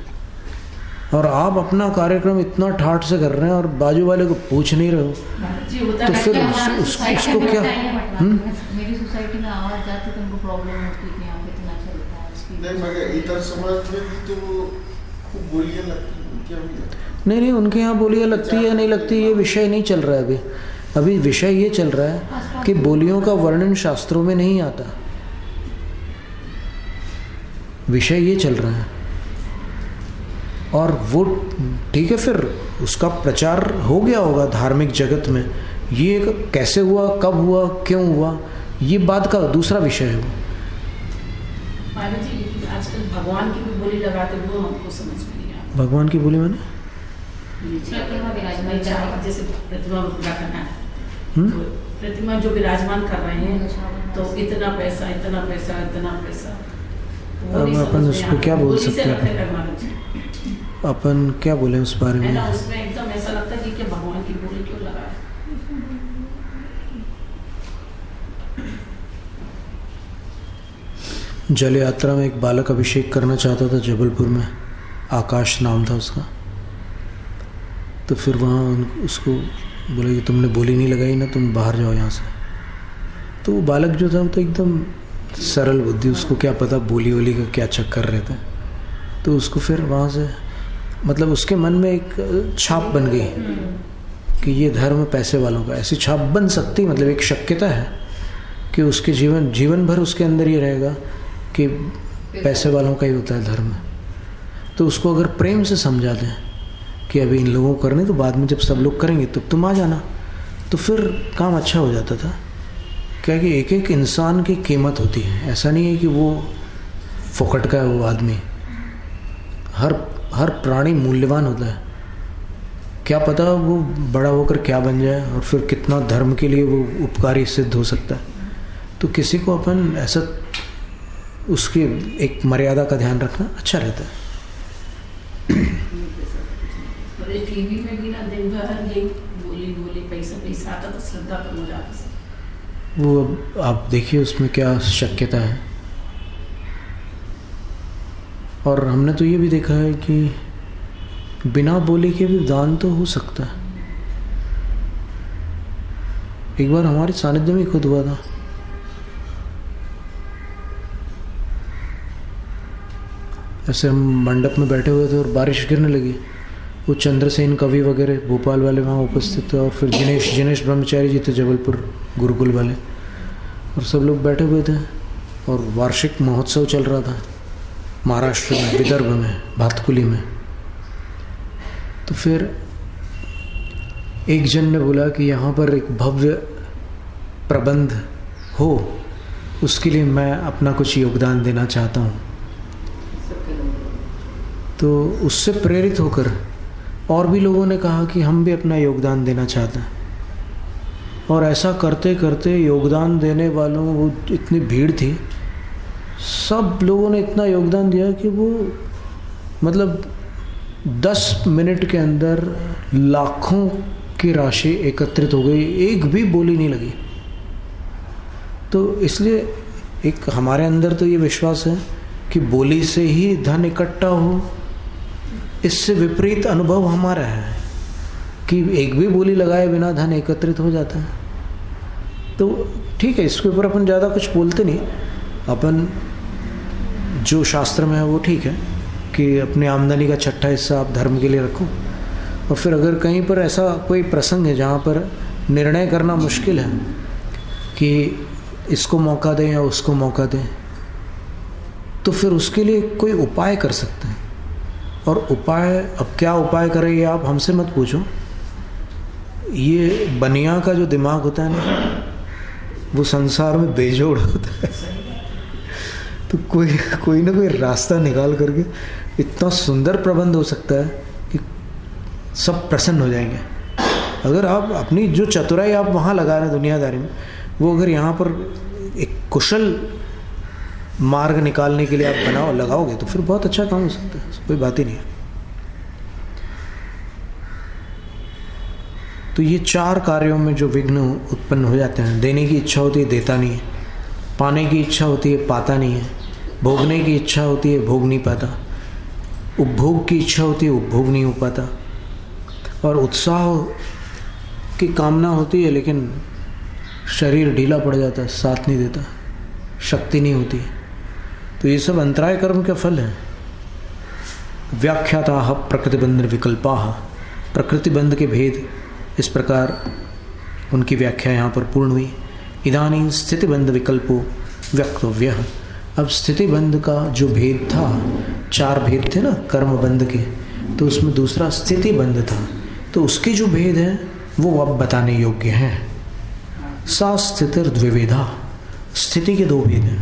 [SPEAKER 1] और आप अपना कार्यक्रम इतना ठाठ से कर रहे हैं और बाजू वाले को पूछ नहीं रहे हो, तो फिर उसको क्या?
[SPEAKER 3] मेरी सोसाइटी में आवाज जाती तो उनको प्रॉब्लम होती है, यहाँ पे इतना चलता है। नहीं मगर इतर समाज में भी तो बोलियां लगती हैं।
[SPEAKER 1] नहीं, उनके यहाँ बोलियां लगती है नहीं लगती ये विषय नहीं चल रहा है अभी विषय ये चल रहा है कि बोलियों का वर्णन शास्त्रों में नहीं आता। विषय ये चल रहा है। और वो ठीक है, फिर उसका प्रचार हो गया होगा धार्मिक जगत में, ये कैसे हुआ, कब हुआ, क्यों हुआ, ये बात का दूसरा विषय है।
[SPEAKER 2] महाराज जी आजकल भगवान की भी बोली लगाते वो हमको समझ में नहीं आता।
[SPEAKER 1] भगवान की बोली मैंने
[SPEAKER 2] जैसे प्रतिमा पूरा करना है, तो प्रतिमा जो विराजमान कर रहे हैं तो इतना पैसा इतना पैसा इतना पैसा,
[SPEAKER 1] अब अपन उसको क्या बोल सकते हैं, अपन क्या बोले उस बारे में।
[SPEAKER 2] उसमें एकदम ऐसा लगता है कि भगवान की बोली क्यों लगा है।
[SPEAKER 1] जल यात्रा में एक बालक अभिषेक करना चाहता था जबलपुर में, आकाश नाम था उसका। तो फिर वहाँ उसको बोले कि तुमने बोली नहीं लगाई ना, तुम बाहर जाओ यहाँ से। तो वो बालक जो था वो तो एकदम सरल बुद्धि, उसको क्या पता बोली वोली का क्या चक्कर रहता है। तो उसको फिर वहाँ से मतलब उसके मन में एक छाप बन गई कि ये धर्म पैसे वालों का। ऐसी छाप बन सकती, मतलब एक शक्यता है कि उसके जीवन भर उसके अंदर ये रहेगा कि पैसे वालों का ही होता है धर्म। तो उसको अगर प्रेम से समझा दें कि अभी इन लोगों को करने, तो बाद में जब सब लोग करेंगे तब तुम आ जाना, तो फिर काम अच्छा हो जाता था। क्या कि एक एक इंसान की कीमत होती है, ऐसा नहीं है कि वो फोकट का है वो आदमी। हर प्राणी मूल्यवान होता है। क्या पता वो बड़ा होकर क्या बन जाए और फिर कितना धर्म के लिए वो उपकारी सिद्ध हो सकता है। तो किसी को अपन ऐसा उसकी एक मर्यादा का ध्यान रखना अच्छा रहता है।
[SPEAKER 2] टीवी में भी ना दिन भर ये बोली पैसा आता तो श्रद्धा कम हो जाती।
[SPEAKER 1] वो आप देखिए उसमें क्या शक्यता है। और हमने तो ये भी देखा है कि बिना बोले के भी दान तो हो सकता है। एक बार हमारे सानिध्य में खुद हुआ था। ऐसे हम मंडप में बैठे हुए थे और बारिश गिरने लगी। वो चंद्रसेन कवि वगैरह भोपाल वाले वहाँ उपस्थित थे, और फिर जिनेश ब्रह्मचारी जी थे जबलपुर गुरुकुल वाले, और सब लोग बैठे हुए थे। और वार्षिक महोत्सव चल रहा था महाराष्ट्र में, विदर्भ में, भातकुली में। तो फिर एक जन ने बोला कि यहाँ पर एक भव्य प्रबंध हो, उसके लिए मैं अपना कुछ योगदान देना चाहता हूँ। तो उससे प्रेरित होकर और भी लोगों ने कहा कि हम भी अपना योगदान देना चाहते हैं। और ऐसा करते करते योगदान देने वालों वो इतनी भीड़ थी, सब लोगों ने इतना योगदान दिया कि वो मतलब 10 मिनट के अंदर लाखों की राशि एकत्रित हो गई, एक भी बोली नहीं लगी। तो इसलिए एक हमारे अंदर तो ये विश्वास है कि बोली से ही धन इकट्ठा हो, इससे विपरीत अनुभव हमारा है कि एक भी बोली लगाए बिना धन एकत्रित हो जाता है। तो ठीक है, इसके ऊपर अपन ज़्यादा कुछ बोलते नहीं। अपन जो शास्त्र में है वो ठीक है कि अपनी आमदनी का छठा हिस्सा आप धर्म के लिए रखो। और फिर अगर कहीं पर ऐसा कोई प्रसंग है जहाँ पर निर्णय करना मुश्किल है कि इसको मौका दें या उसको मौका दें, तो फिर उसके लिए कोई उपाय कर सकते हैं। और उपाय, अब क्या उपाय करें ये आप हमसे मत पूछो। ये बनिया का जो दिमाग होता है ना, वो संसार में बेजोड़ होता है। तो कोई ना कोई रास्ता निकाल करके इतना सुंदर प्रबंध हो सकता है कि सब प्रसन्न हो जाएंगे। अगर आप अपनी जो चतुराई आप वहाँ लगा रहे हैं दुनियादारी में, वो अगर यहाँ पर एक कुशल मार्ग निकालने के लिए आप लगाओगे तो फिर बहुत अच्छा काम हो सकता है, कोई बात ही नहीं है। तो ये 4 कार्यों में जो विघ्न उत्पन्न हो जाते हैं, देने की इच्छा होती है, देता नहीं है, पाने की इच्छा होती है, पाता नहीं है, भोगने की इच्छा होती है, भोग नहीं पाता, उपभोग की इच्छा होती है, उपभोग नहीं हो पाता, और उत्साह की कामना होती है लेकिन शरीर ढीला पड़ जाता है, साथ नहीं देता, शक्ति नहीं होती। तो ये सब अंतराय कर्म का फल है। व्याख्याता प्रकृतिबंध विकल्पाः, प्रकृतिबंध के भेद इस प्रकार उनकी व्याख्या यहाँ पर पूर्ण हुई। इदानीं स्थितिबंध विकल्पो व्यक्तव्यः, अब स्थिति बंध का जो भेद था, 4 भेद थे ना कर्म बंध के, तो उसमें दूसरा स्थिति बंध था, तो उसके जो भेद हैं वो अब बताने योग्य हैं। सा स्थितिर्द्विविधा, स्थिति के 2 भेद हैं,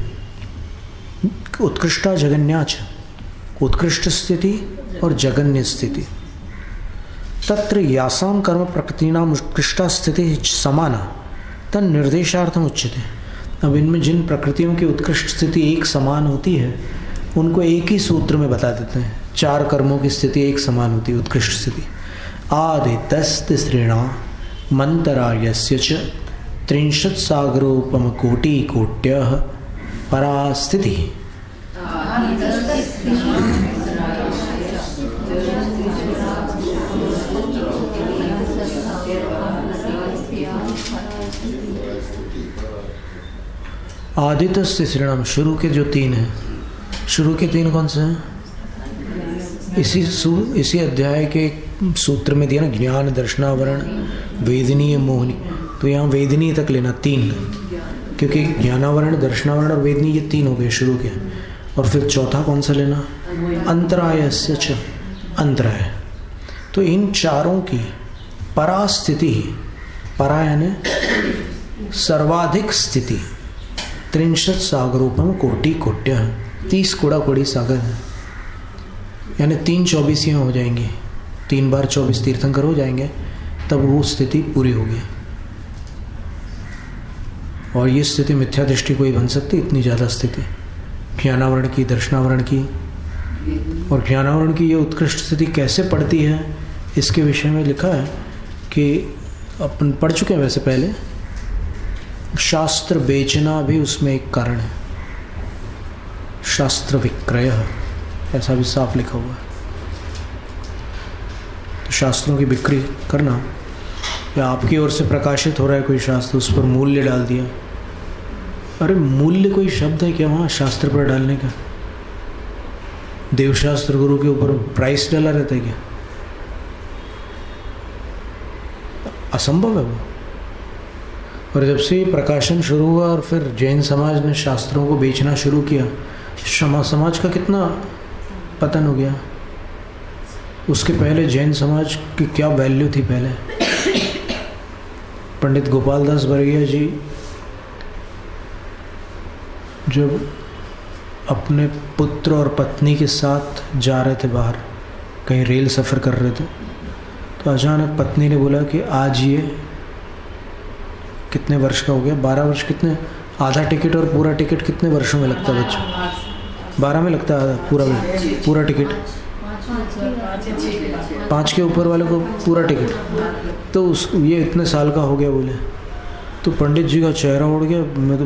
[SPEAKER 1] उत्कृष्टा जगन्याच, उत्कृष्ट स्थिति और जगन्य स्थिति। तत्र यासां कर्म प्रकृतीनाम उत्कृष्टा स्थिति समाना तन निर्देशार्थम उच्यते। अब इनमें जिन प्रकृतियों की उत्कृष्ट स्थिति एक समान होती है उनको एक ही सूत्र में बता देते हैं। 4 कर्मों की स्थिति एक समान होती है, उत्कृष्ट स्थिति। आदितस्तिसृणा मंतरायस्य च 30 सागरोपम कोटि कोट्यः परा स्थिति। आदित्य श्रीणाम, शुरू के जो 3 हैं, शुरू के 3 कौन से हैं? इसी अध्याय के सूत्र में दिया ना, ज्ञान दर्शनावरण वेदनीय मोहनी, तो यहाँ वेदनीय तक लेना 3, क्योंकि ज्ञानावरण दर्शनावरण और वेदनीय ये 3 हो गए शुरू के। और फिर चौथा कौन सा लेना? अंतरायस्य च, अंतराय। तो इन 4 की परास्थिति, परा यानी सर्वाधिक स्थिति, 30 सागरोपम कोटि कोट्य, 30 कोड़ा सागर है, यानी 3 24 हो जाएंगे, 3 बार 24 तीर्थंकर हो जाएंगे, तब वो स्थिति पूरी होगी। और ये स्थिति मिथ्या दृष्टि को ही बन सकती, इतनी ज़्यादा स्थिति ज्ञानावरण की, दर्शनावरण की। और ज्ञानावरण की ये उत्कृष्ट स्थिति कैसे पड़ती है, इसके विषय में लिखा है कि अपन पढ़ चुके हैं वैसे पहले, शास्त्र बेचना भी उसमें एक कारण है, शास्त्र विक्रय, ऐसा भी साफ लिखा हुआ है। तो शास्त्रों की बिक्री करना, या आपकी ओर से प्रकाशित हो रहा है कोई शास्त्र, उस पर मूल्य डाल दिया। अरे मूल्य कोई शब्द है क्या वहाँ शास्त्र पर डालने का? देवशास्त्र गुरु के ऊपर प्राइस डाला रहता है क्या? असंभव है वो। और जब से प्रकाशन शुरू हुआ और फिर जैन समाज ने शास्त्रों को बेचना शुरू किया, समाज का कितना पतन हो गया। उसके पहले जैन समाज की क्या वैल्यू थी पहले। पंडित गोपाल दास बरैया जी जब अपने पुत्र और पत्नी के साथ जा रहे थे बाहर, कहीं रेल सफ़र कर रहे थे, तो अचानक पत्नी ने बोला कि आज ये कितने वर्ष का हो गया, 12 वर्ष, कितने, आधा टिकट और पूरा टिकट कितने वर्षों में लगता है बच्चों? 12 में लगता है पूरा टिकट। 5 के ऊपर वाले को पूरा टिकट, तो ये इतने साल का हो गया बोले। तो पंडित जी का चेहरा उड़ गया, मैं तो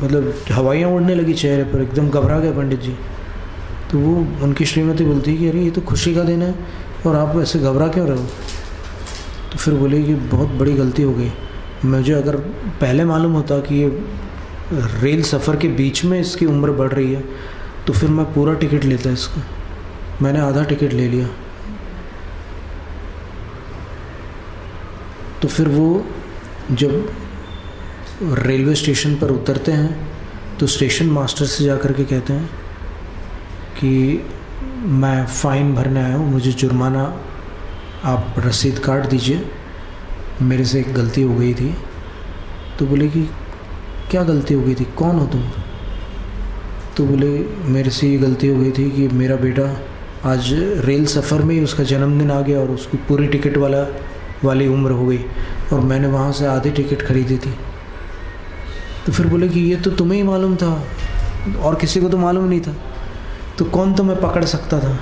[SPEAKER 1] मतलब हवाइयाँ उड़ने लगी चेहरे पर, एकदम घबरा गए पंडित जी। तो वो उनकी श्रीमती बोलती है कि अरे ये तो खुशी का दिन है और आप ऐसे घबरा क्यों रहे हो? तो फिर बोले कि बहुत बड़ी गलती हो गई, मुझे अगर पहले मालूम होता कि ये रेल सफ़र के बीच में इसकी उम्र बढ़ रही है तो फिर मैं पूरा टिकट लेता इसका, मैंने आधा टिकट ले लिया। तो फिर वो जब रेलवे स्टेशन पर उतरते हैं तो स्टेशन मास्टर से जा कर के कहते हैं कि मैं फ़ाइन भरने आया हूँ, मुझे जुर्माना आप रसीद काट दीजिए, मेरे से एक गलती हो गई थी। तो बोले कि क्या गलती हो गई थी, कौन हो तुम? तो बोले मेरे से ये गलती हो गई थी कि मेरा बेटा आज रेल सफ़र में ही उसका जन्मदिन आ गया और उसकी पूरी टिकट वाली उम्र हो गई और मैंने वहाँ से आधी टिकट खरीदी थी। तो फिर बोले कि ये तो तुम्हें ही मालूम था और किसी को तो मालूम नहीं था, तो कौन तुम्हें पकड़ सकता था?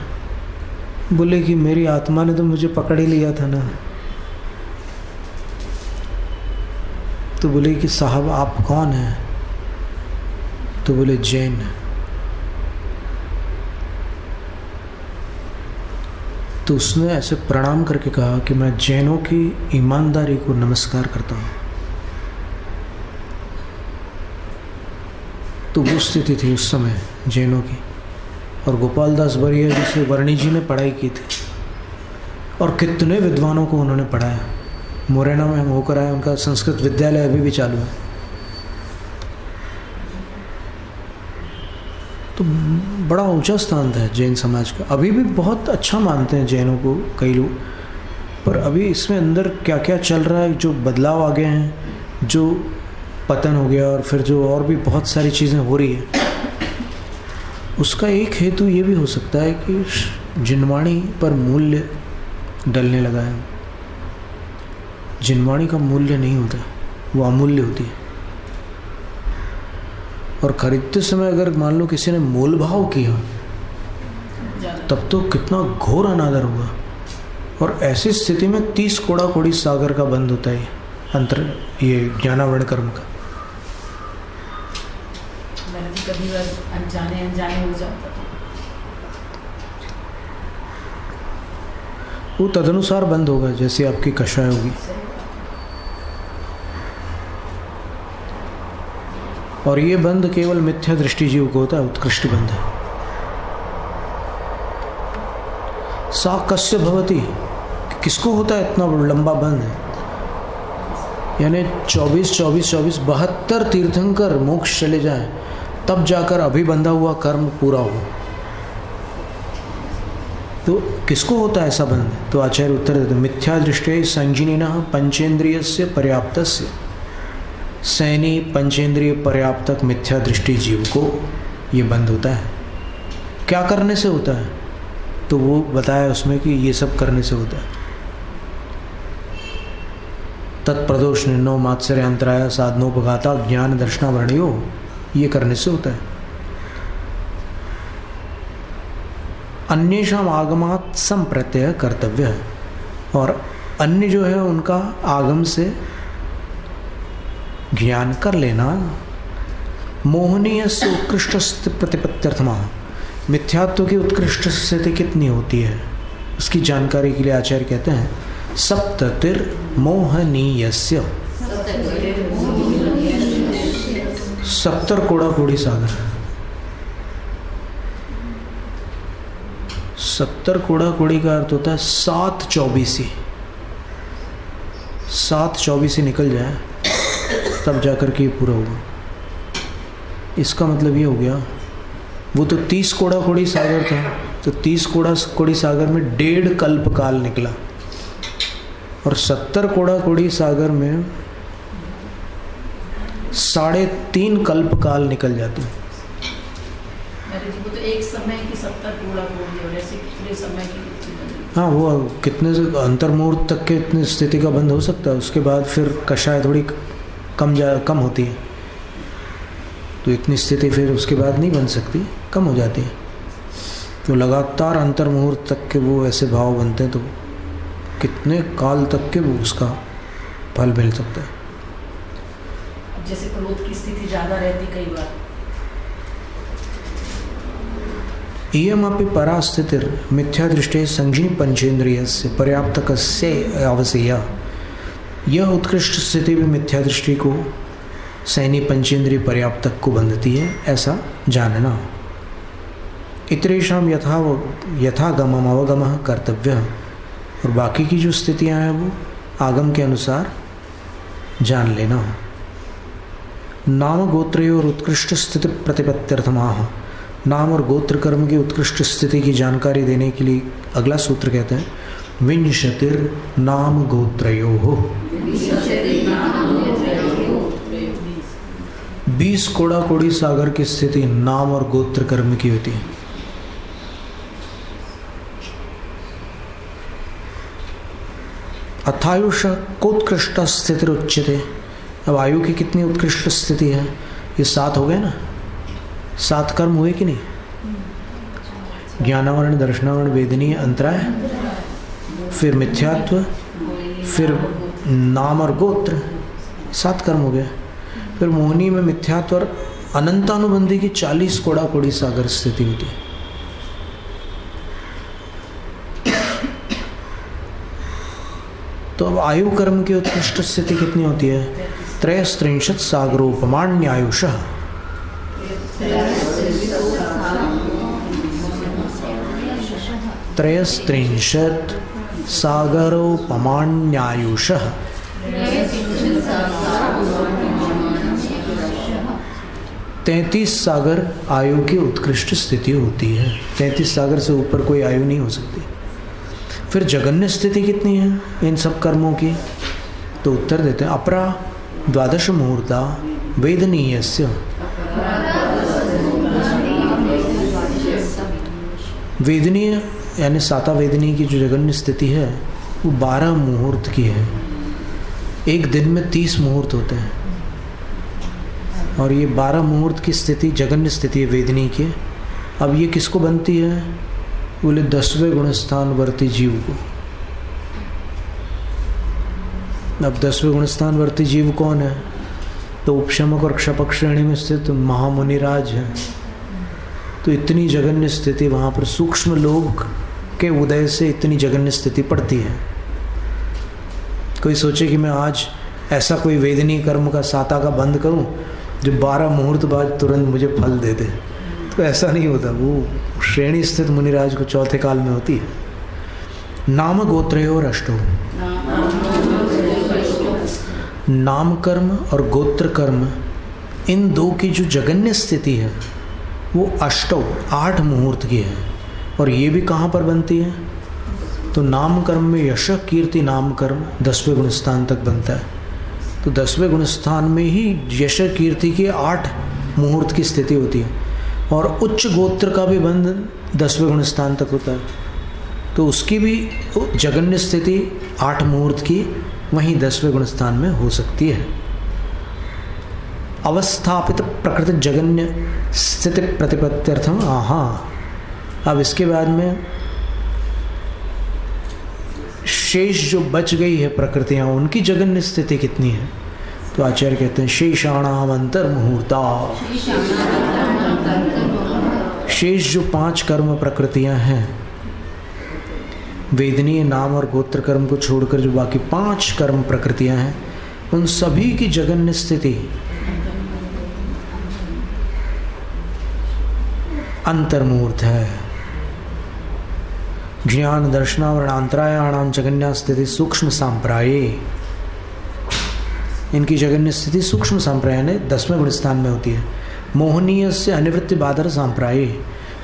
[SPEAKER 1] बोले कि मेरी आत्मा ने तो मुझे पकड़ ही लिया था ना। तो बोले कि साहब आप कौन हैं? तो बोले जैन। तो उसने ऐसे प्रणाम करके कहा कि मैं जैनों की ईमानदारी को नमस्कार करता हूँ। तो वो स्थिति थी उस समय जैनों की। और गोपाल दास बरैया जी से वर्णी जी ने पढ़ाई की थी और कितने विद्वानों को उन्होंने पढ़ाया। मुरैना में हम होकर आए, उनका संस्कृत विद्यालय अभी भी चालू है। तो बड़ा ऊंचा स्थान था जैन समाज का। अभी भी बहुत अच्छा मानते हैं जैनों को कई लोग, पर अभी इसमें अंदर क्या क्या चल रहा है, जो बदलाव आ गए हैं, जो पतन हो गया और फिर जो और भी बहुत सारी चीज़ें हो रही है, उसका एक हेतु ये भी हो सकता है कि जिनवाणी पर मूल्य डलने लगा है। जिनवाणी का मूल्य नहीं होता, वो अमूल्य होती है। और खरीदते समय अगर मान लो किसी ने मोल भाव किया तब तो कितना घोर अनादर हुआ। और ऐसी स्थिति में 30 कोड़ा कोड़ी सागर का बंद होता है अंतर, ये ज्ञानावरण कर्म का।
[SPEAKER 2] मैंने तो कभी बार अनजाने हो जाता था,
[SPEAKER 1] वो तदनुसार बंद होगा जैसे आपकी कषाय होगी। और ये बंद केवल मिथ्या दृष्टि जीव को होता है, उत्कृष्ट बंद है। सा कस्य भवति, किसको होता है इतना लंबा बंद है? यानी 72 तीर्थंकर मोक्ष चले जाएं तब जाकर अभी बंधा हुआ कर्म पूरा हो। तो किसको होता है ऐसा बंध? तो आचार्य उत्तर देते मिथ्या दृष्टि संजिनिनः पंचेन्द्रियस्य पर्याप्तस्य। सैनी पंचेंद्रिय पर्याप्तक मिथ्या दृष्टि जीव को ये बंद होता है। क्या करने से होता है? तो वो बताया उसमें कि ये सब करने से होता है। तत्प्रदोष निर्णय मात्सर्यांतराय साधनोपघाता ज्ञान दर्शनावर्णयो, ये करने से होता है। अन्येषाम आगमात् संप्रत्यय कर्तव्य है, और अन्य जो है उनका आगम से ज्ञान कर लेना। मोहनीय से उत्कृष्ट प्रतिपत्त्यर्थमा, मिथ्यात्व की उत्कृष्ट स्थिति कितनी होती है उसकी जानकारी के लिए आचार्य कहते हैं सप्ततिर मोहनीयस्य, 70 कोड़ा कोड़ी सागर। 70 कोड़ा कोड़ी का अर्थ होता है 7 चौबीसी। 7 चौबीसी निकल जाए तब जाकर के पूरा होगा। इसका मतलब ये हो गया, वो तो 30 कोड़ा कोड़ी सागर था, तो 30 कोड़ा कोड़ी सागर में 1.5 कल्प काल निकला, और 70 कोड़ा कोड़ी सागर में 3.5 कल्प काल निकल जाते हैं।
[SPEAKER 2] वो तो एक समय की 70 कोड़ा कोड़ी, और ऐसे कितने समय की?
[SPEAKER 1] हाँ, वो कितने से अंतर्मुहूर्त तक के इतनी स्थिति का बंद हो सकता है। उसके बाद फिर कषाय थोड़ी कम होती है, तो इतनी स्थिति फिर उसके बाद नहीं बन सकती, कम हो जाती है। तो लगातार अंतर्मुहूर्त तक के वो ऐसे भाव बनते हैं, तो कितने काल तक के वो उसका फल मिल सकता है।
[SPEAKER 2] जैसे क्रोध की स्थिति ज़्यादा रहती कई बार,
[SPEAKER 1] इयमपि परा स्थितिर मिथ्या दृष्टि संजीव पंचेन्द्रियस्य पर्याप्तकस्य आवश्यया, यह उत्कृष्ट स्थिति भी मिथ्या दृष्टि को सैनी पंचेन्द्रिय पर्याप्तक को बंधती है, ऐसा जानना। इतरेषाम यथागमम अवगमः कर्तव्य, और बाकी की जो स्थितियां हैं वो आगम के अनुसार जान लेना। नाम गोत्रयोर उत्कृष्ट स्थिति प्रतिपत्त्यर्थमाह, नाम और गोत्र कर्म की उत्कृष्ट स्थिति की जानकारी देने के लिए अगला सूत्र कहते हैं विंशतिर नाम गोत्रयोः, 20 कोड़ा कोड़ी सागर की स्थिति नाम और गोत्र कर्म की होती है। अथायुष कोत्कृष्ट स्थिति उच्यते। अब आयु की कितनी उत्कृष्ट स्थिति है? ये 7 हो गए ना, 7 कर्म हुए कि नहीं? ज्ञानावरण, दर्शनावरण, वेदनीय, अंतराय, फिर मिथ्यात्व, फिर नाम और गोत्र, 7 कर्म हो गए। फिर मोहनी में मिथ्यात्व और अनंतानुबंधी की 40 कोड़ा कोड़ी सागर स्थिति होती है। तो अब आयु कर्म की उत्कृष्ट स्थिति कितनी होती है? 63 सागरोपमान्यायुषः, 63 33 सागर आयु की उत्कृष्ट स्थिति होती है। 33 सागर से ऊपर कोई आयु नहीं हो सकती। फिर जगन्य स्थिति कितनी है इन सब कर्मों की? तो उत्तर देते हैं अपरा 12 मुहूर्ता वेदनीयस्य। वेदनीय यानी साता वेदनीय की जो जगन्य स्थिति है वो 12 मुहूर्त की है। एक दिन में 30 मुहूर्त होते हैं और ये 12 मुहूर्त की स्थिति जगन्य स्थिति है वेदनीय की। अब ये किसको बनती है? बोले 10वें गुणस्थान वर्ती जीव को। अब 10वें गुणस्थान वर्ती जीव कौन है? तो उपशमक और क्षपक श्रेणी में स्थित महामुनिराज है। तो इतनी जगन्य स्थिति वहाँ पर सूक्ष्म लोक के उदय से इतनी जगन्य स्थिति पड़ती है। कोई सोचे कि मैं आज ऐसा कोई वेदनीय कर्म का साता का बंद करूं जो 12 मुहूर्त बाद तुरंत मुझे फल दे दे, तो ऐसा नहीं होता। वो श्रेणी स्थित मुनिराज को चौथे काल में होती है। नाम गोत्रयो और अष्टो, नाम कर्म और गोत्र कर्म इन दो की जो जगन्य स्थिति है वो अष्टो 8 मुहूर्त की है। और ये भी कहाँ पर बनती है? तो नाम कर्म में यश कीर्ति नाम कर्म 10वें गुणस्थान तक बनता है। तो 10वें गुणस्थान में ही यश कीर्ति के 8 मुहूर्त की स्थिति होती है और उच्च गोत्र का भी बंध 10वें गुणस्थान तक होता है। तो उसकी भी जगन्य स्थिति 8 मुहूर्त की वहीं 10वें गुणस्थान में हो सकती है। अवस्थापित प्रकृति जगन्य स्थिति प्रतिपत्त्यर्थम आहा। अब इसके बाद में शेष जो बच गई है प्रकृतियाँ उनकी जगन्य स्थिति कितनी है? तो आचार्य कहते हैं शेषाणाम अंतर मुहूर्ता। शेष जो 5 कर्म प्रकृतियाँ हैं वेदनीय नाम और गोत्र कर्म को छोड़कर जो बाकी 5 कर्म प्रकृतियाँ हैं उन सभी की जगन्य स्थिति अंतर्मुहूर्त है। ज्ञान दर्शनावरणांतरायाणाम जगन्या स्थिति सूक्ष्म सांप्राये। इनकी जगन्य स्थिति सूक्ष्म सांप्राय ने 10वें गुणस्थान में होती है। मोहनीय से अनिवृत्ति बादर सांप्राये।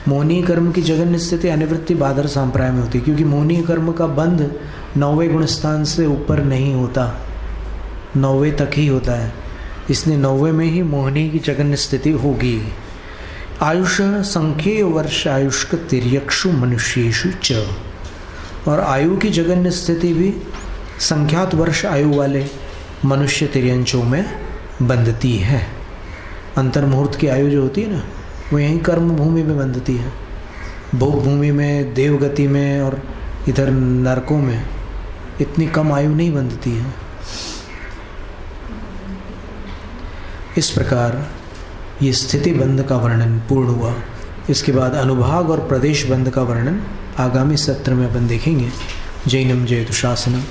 [SPEAKER 1] मोहनीय कर्म की जगन्य स्थिति अनिवृत्ति बादर सांप्राय में होती है क्योंकि मोहनीय कर्म का बंध 9वें गुणस्थान से ऊपर नहीं होता, 9वें तक ही होता है। इसलिए 9वें में ही मोहनीय की जगन्य स्थिति होगी। आयुष संख्येय वर्ष आयुष्क तिर्यक्षु मनुष्येषु च। और आयु की जगन्य स्थिति भी संख्यात वर्ष आयु वाले मनुष्य तिर्यंचों में बंधती है। अंतर्मुहूर्त की आयु जो होती है ना वो यहीं कर्म भूमि में बंधती है। भोग भूमि में, देवगति में और इधर नरकों में इतनी कम आयु नहीं बंधती है। इस प्रकार ये स्थिति बंध का वर्णन पूर्ण हुआ। इसके बाद अनुभाग और प्रदेश बंध का वर्णन आगामी सत्र में अपन देखेंगे। जैनम जयतु शासनम।